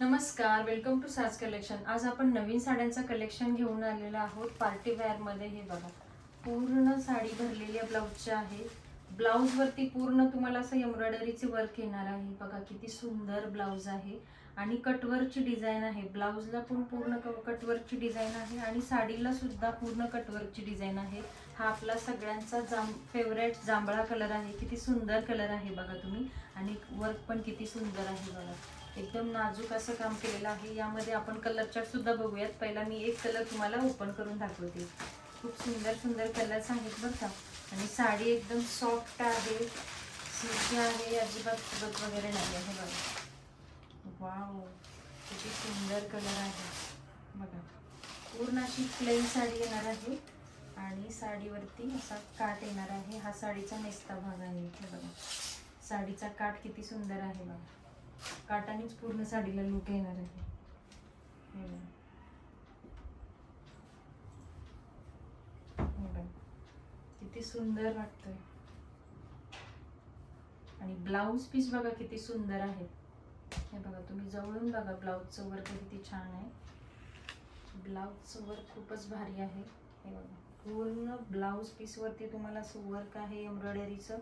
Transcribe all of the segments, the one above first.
नमस्कार, welcome to साज collection. आज आपण नवीन साड्यांचा कलेक्शन घेऊन आलेलो आहोत। पार्टी वेअर मध्ये हे बघा, पूर्ण साडी भरलेली ब्लाउजच्या आहे। ब्लाउज वरती पूर्ण तुम्हाला असं एम्ब्रॉयडरीचे वर्क येणार आहे। बघा किती सुंदर ब्लाउज आहे आणि कटवर्कची डिझाइन आहे। ब्लाउजला पण पूर्ण कटवर्कची डिझाइन आहे आणि साडीला सुद्धा पूर्ण कटवर्कची डिझाइन आहे। हा आपला सगळ्यांचा फेवरेट जांभळा कलर आहे। किती सुंदर कलर आहे बघा तुम्ही, आणि वर्क पण किती सुंदर आहे बघा। एकदम नाजूक असं काम केलेलं आहे। यामध्ये आपण कलर चार्ट सुद्धा बघूयात। पहिला मी एक कलर तुम्हाला ओपन करून दाखवते। खूप सुंदर सुंदर कलर्स आहेत बरं का, आणि साडी एकदम सॉफ्ट आहे, सिल्की आहे, अजिबात फुगत वगैरे नाही आहे बघा। वाव, किती सुंदर कलर आहे बघा। पूर्ण अशी प्लेन साडी येणार आहे आणि साडीवरती असा काट येणार आहे। हा साडीचा नेसता भाग आहे। हे बघा, साडीचा काट किती सुंदर आहे बघा। काटानेच पूर्ण साडीला लुक येणार आहे। किती सुंदर वाटतोय, आणि ब्लाउज पीस बघा किती सुंदर आहे। हे बघा, तुम्ही जवळून बघा ब्लाउजचं वर्क किती छान आहे। ब्लाउजचं वर्क खूपच भारी आहे। हे बघा, पूर्ण ब्लाउज पीस वरती तुम्हाला असं वर्क आहे एम्ब्रॉयडरीचं।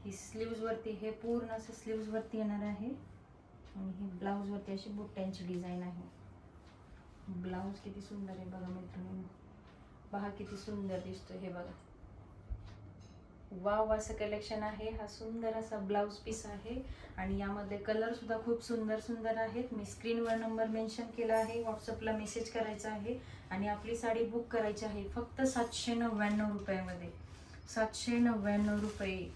ही स्लीव्ज वरती, हे पूर्ण असं स्लीव्ज वरती येणार आहे आणि ही ब्लाउज वरती अशी बुट्ट्यांची डिझाइन आहे। ब्लाउज किती सुंदर आहे बघा मैत्रिणींनो, पहा किती सुंदर दिसतो। हे बघा, वाव असं कलेक्शन आहे। हा सुंदर असा ब्लाउज पीस आहे आणि यामध्ये कलर सुद्धा खूप सुंदर सुंदर आहेत। मी स्क्रीनवर नंबर मेन्शन केला आहे, व्हॉट्सअपला मेसेज करायचा आहे आणि आपली साडी बुक करायची आहे फक्त 799 रुपयामध्ये। 799 रुपये।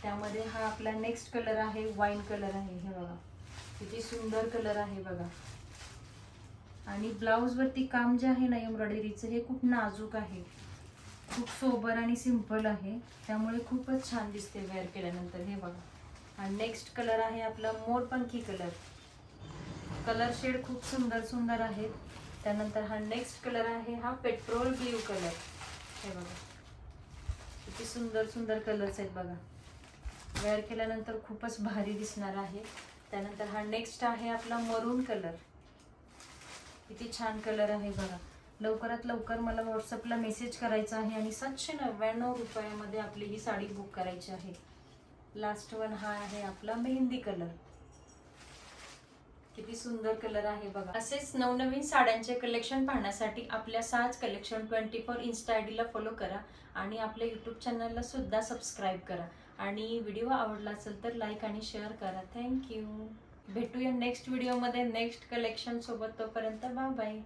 त्यामध्ये हा आपला नेक्स्ट कलर आहे, वाईन कलर आहे। हे बघा किती सुंदर कलर आहे बघा, आणि ब्लाउज वरती काम जे आहे ना एम्ब्रॉयडरीचं, हे खूप नाजूक आहे, खूप सोबर आणि सिंपल आहे, त्यामुळे खूपच छान दिसते वेअर केल्यानंतर। हे बघा, हा नेक्स्ट कलर आहे आपला मोरपंखी कलर। कलर शेड खूप सुंदर सुंदर आहेत। त्यानंतर हा नेक्स्ट कलर आहे, हा पेट्रोल ब्ल्यू कलर। हे बघा किती सुंदर सुंदर कलर्स आहेत बघा, वेअर केल्यानंतर खूपच भारी दिसणार आहे। त्यानंतर हा नेक्स्ट आहे आपला मरून कलर। किती छान कलर आहे बघा। लवकरात लवकर मला व्हॉट्सअपला मेसेज करायचा आहे आणि 799 रुपयामध्ये आपली ही साडी बुक करायची आहे। लास्ट वन हा आहे आपला मेहंदी कलर। किती सुंदर कलर आहे बघा। असेच नवनवीन साड्यांचे कलेक्शन पाहण्यासाठी आपल्या साज कलेक्शन 24 इन्स्टा आयडीला फॉलो करा आणि आपल्या यूट्यूब चॅनलला सुद्धा सबस्क्राईब करा, आणि व्हिडिओ आवडला असेल तर लाईक आणि शेअर करा। थँक्यू। भेटूया नेक्स्ट व्हिडिओमध्ये नेक्स्ट कलेक्शन सोबत। तोपर्यंत बाय बाय।